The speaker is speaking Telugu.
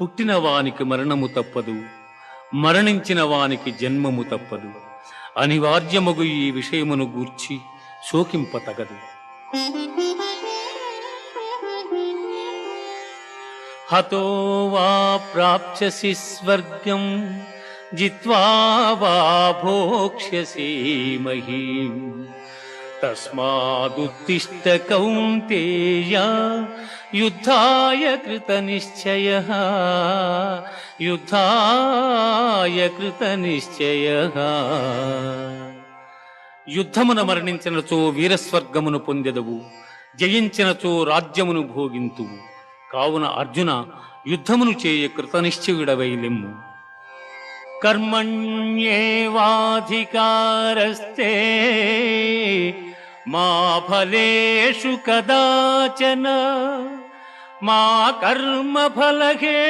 పుట్టిన వానికి మరణము తప్పదు, మరణించిన వానికి జన్మము తప్పదు. అనివార్యమగు ఈ విషయమును గూర్చి శోకింపతగదు. హతో వా ప్రాప్స్యసి స్వర్గం జిత్వా వా భోక్ష్యసి మహీం. తస్మాదుత్తిష్ఠ కౌంతేయ యుద్ధాయ కృతనిశ్చయః, యుద్ధాయ కృతనిశ్చయః. యుద్ధమున మరణించినచో వీరస్వర్గమును పొందెదవు, జయించినచో రాజ్యమును భోగింతువు. కావున అర్జున, యుద్ధమును చేయ కృతనిశ్చయుడవై లెమ్ము. కర్మణ్యేవాధికారస్తే మా ఫలేషు కదాచన, మా కర్మ ఫలహే